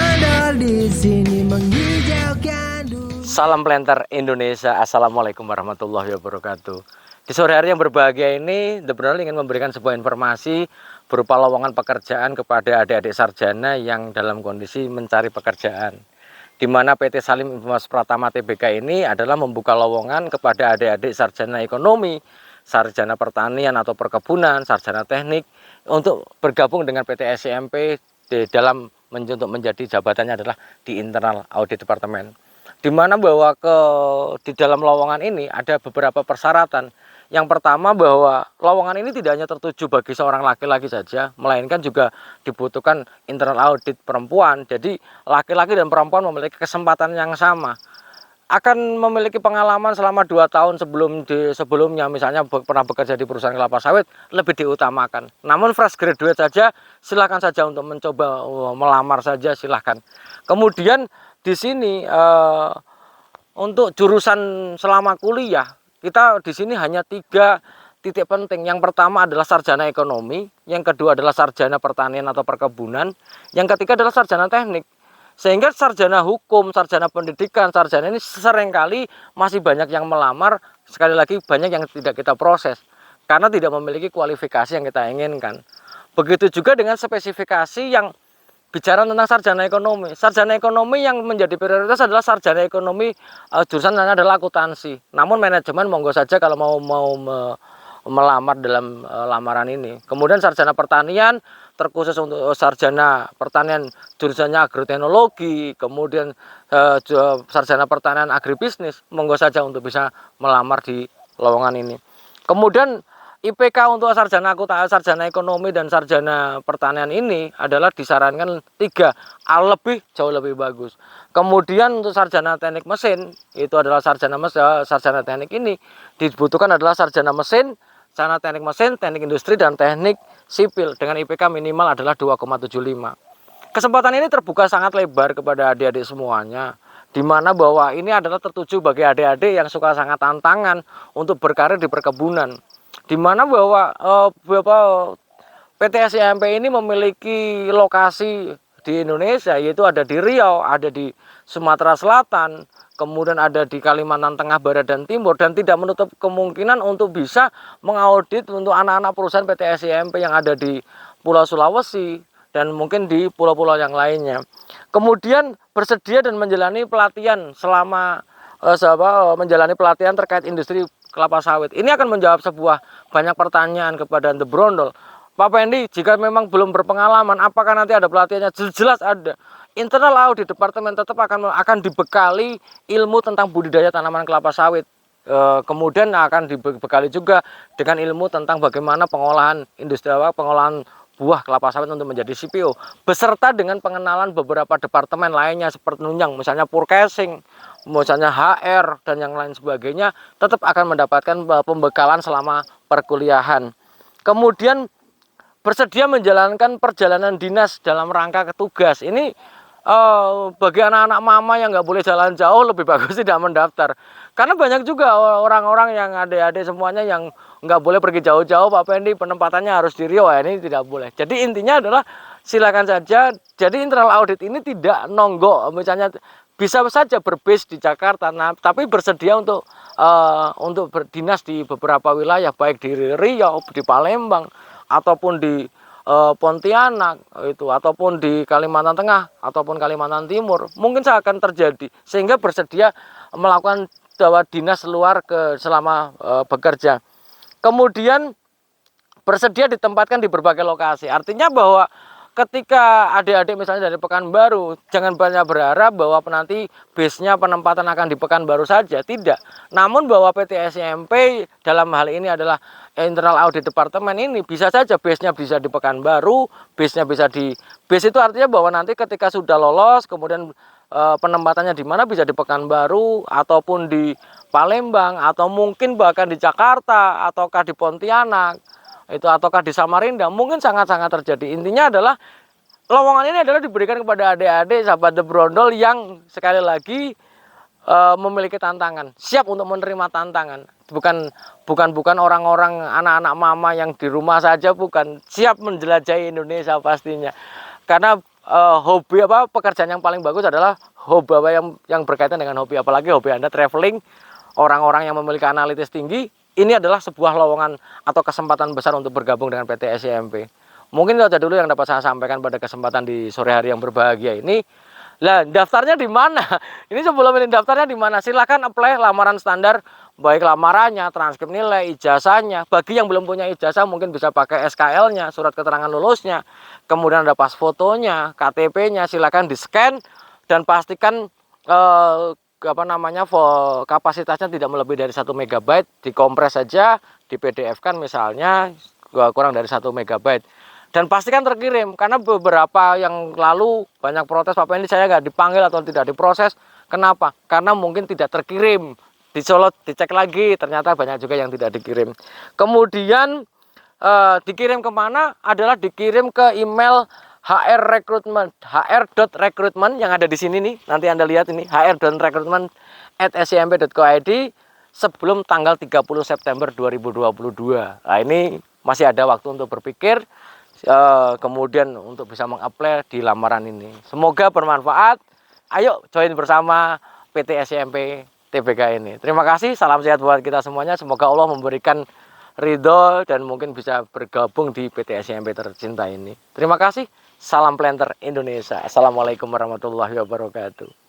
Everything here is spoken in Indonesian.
brondol di sini menghijaukan dunia. Salam Planter Indonesia, Assalamualaikum warahmatullahi wabarakatuh. Di sore hari yang berbahagia ini, The Brondol ingin memberikan sebuah informasi berupa lowongan pekerjaan kepada adik-adik sarjana yang dalam kondisi mencari pekerjaan. Di mana PT Salim Informasi Pratama Tbk ini adalah membuka lowongan kepada adik-adik sarjana ekonomi, sarjana pertanian atau perkebunan, sarjana teknik untuk bergabung dengan PT SMP dalam untuk menjadi jabatannya adalah di internal audit departemen. Di mana bahwa di dalam lowongan ini ada beberapa persyaratan. Yang pertama bahwa lowongan ini tidak hanya tertuju bagi seorang laki-laki saja, melainkan juga dibutuhkan internal audit perempuan. Jadi laki-laki dan perempuan memiliki kesempatan yang sama. Akan memiliki pengalaman selama 2 tahun sebelumnya, misalnya pernah bekerja di perusahaan kelapa sawit, lebih diutamakan. Namun fresh graduate saja, silakan saja untuk mencoba melamar saja, silahkan. Kemudian di sini untuk jurusan selama kuliah, kita di sini hanya 3 titik penting. Yang pertama adalah sarjana ekonomi, yang kedua adalah sarjana pertanian atau perkebunan, yang ketiga adalah sarjana teknik. Sehingga sarjana hukum, sarjana pendidikan, sarjana ini seringkali masih banyak yang melamar, sekali lagi banyak yang tidak kita proses karena tidak memiliki kualifikasi yang kita inginkan. Begitu juga dengan spesifikasi yang bicara tentang sarjana ekonomi. Sarjana ekonomi yang menjadi prioritas adalah sarjana ekonomi jurusan adalah akuntansi. Namun manajemen monggo saja kalau mau melamar dalam lamaran ini. Kemudian sarjana pertanian terkhusus untuk sarjana pertanian jurusannya agroteknologi, kemudian sarjana pertanian agribisnis, monggo saja untuk bisa melamar di lowongan ini. Kemudian IPK untuk sarjana ekonomi dan sarjana pertanian ini adalah disarankan 3 lebih, jauh lebih bagus. Kemudian untuk sarjana teknik mesin, itu adalah sarjana teknik ini dibutuhkan adalah sarjana mesin, sarjana teknik mesin, teknik industri dan teknik sipil dengan IPK minimal adalah 2,75. Kesempatan ini terbuka sangat lebar kepada adik-adik semuanya, di mana bahwa ini adalah tertuju bagi adik-adik yang suka sangat tantangan untuk berkarir di perkebunan. Di mana bahwa PT SMP ini memiliki lokasi di Indonesia, yaitu ada di Riau, ada di Sumatera Selatan, kemudian ada di Kalimantan Tengah, Barat, dan Timur, dan tidak menutup kemungkinan untuk bisa mengaudit untuk anak-anak perusahaan PT SMP yang ada di Pulau Sulawesi dan mungkin di pulau-pulau yang lainnya. Kemudian bersedia dan menjalani pelatihan selama menjalani pelatihan terkait industri kelapa sawit. Ini akan menjawab sebuah banyak pertanyaan kepada The Brondol. Pak Pendi, jika memang belum berpengalaman, apakah nanti ada pelatihannya? Jelas ada. Internal audit departemen tetap akan dibekali ilmu tentang budidaya tanaman kelapa sawit. Kemudian akan dibekali juga dengan ilmu tentang bagaimana pengolahan pengolahan buah kelapa sawit untuk menjadi CPO, beserta dengan pengenalan beberapa departemen lainnya seperti nunjang, misalnya purchasing, misalnya HR dan yang lain sebagainya, tetap akan mendapatkan pembekalan selama perkuliahan. Kemudian bersedia menjalankan perjalanan dinas dalam rangka tugas. Ini bagi anak-anak mama yang nggak boleh jalan jauh, lebih bagus tidak mendaftar. Karena banyak juga orang-orang yang adik-adik semuanya yang nggak boleh pergi jauh-jauh, Pak Pendi, penempatannya harus di Riau, ya ini tidak boleh. Jadi intinya adalah silakan saja. Jadi internal audit ini tidak nonggok, misalnya bisa saja berbase di Jakarta, tapi bersedia untuk berdinas di beberapa wilayah, baik di Riau, di Palembang, ataupun di Pontianak itu, ataupun di Kalimantan Tengah ataupun Kalimantan Timur, mungkin akan terjadi, sehingga bersedia melakukan dinas luar selama bekerja. Kemudian bersedia ditempatkan di berbagai lokasi. Artinya bahwa ketika adik-adik misalnya dari Pekanbaru, jangan banyak berharap bahwa nanti base-nya penempatan akan di Pekanbaru saja, tidak. Namun bahwa PT SMP dalam hal ini adalah internal audit departemen ini bisa saja base-nya bisa di Pekanbaru, base-nya bisa di base itu artinya bahwa nanti ketika sudah lolos kemudian penempatannya di mana bisa di Pekanbaru ataupun di Palembang atau mungkin bahkan di Jakarta ataukah di Pontianak itu ataukah di Samarinda, mungkin sangat-sangat terjadi. Intinya adalah lowongan ini adalah diberikan kepada adik-adik sahabat The Brondol yang sekali lagi memiliki tantangan, siap untuk menerima tantangan. Bukan orang-orang anak-anak mama yang di rumah saja, bukan, siap menjelajahi Indonesia pastinya. Karena hobi apa pekerjaan yang paling bagus adalah hobi apa yang berkaitan dengan hobi, apalagi hobi Anda traveling, orang-orang yang memiliki analitis tinggi, ini adalah sebuah lowongan atau kesempatan besar untuk bergabung dengan PT SCMP. Mungkin itu aja dulu yang dapat saya sampaikan pada kesempatan di sore hari yang berbahagia ini. Lah, daftarnya di mana? Ini sebelum ini daftarnya di mana? Silakan apply lamaran standar, baik lamarannya, transkrip nilai, ijazahnya. Bagi yang belum punya ijazah mungkin bisa pakai SKL-nya, surat keterangan lulusnya. Kemudian ada pas fotonya, KTP-nya, silakan di-scan dan pastikan kapasitasnya tidak melebihi dari 1 MB, dikompres saja, di PDF kan misalnya kurang dari 1 MB. Dan pastikan terkirim, karena beberapa yang lalu banyak protes, Pak Pendi saya nggak dipanggil atau tidak diproses. Kenapa? Karena mungkin tidak terkirim. Di Solo dicek lagi, ternyata banyak juga yang tidak dikirim. Kemudian dikirim kemana? Adalah dikirim ke email hr.recruitment yang ada di sini nih. Nanti Anda lihat ini, hr.recruitment@scmp.co.id sebelum tanggal 30 September 2022. Nah, ini masih ada waktu untuk berpikir, kemudian untuk bisa mengapply di lamaran ini. Semoga bermanfaat. Ayo join bersama PT SCMP TBK ini. Terima kasih, salam sehat buat kita semuanya. Semoga Allah memberikan ridho dan mungkin bisa bergabung di PT SCMP tercinta ini. Terima kasih, salam planter Indonesia. Assalamualaikum warahmatullahi wabarakatuh.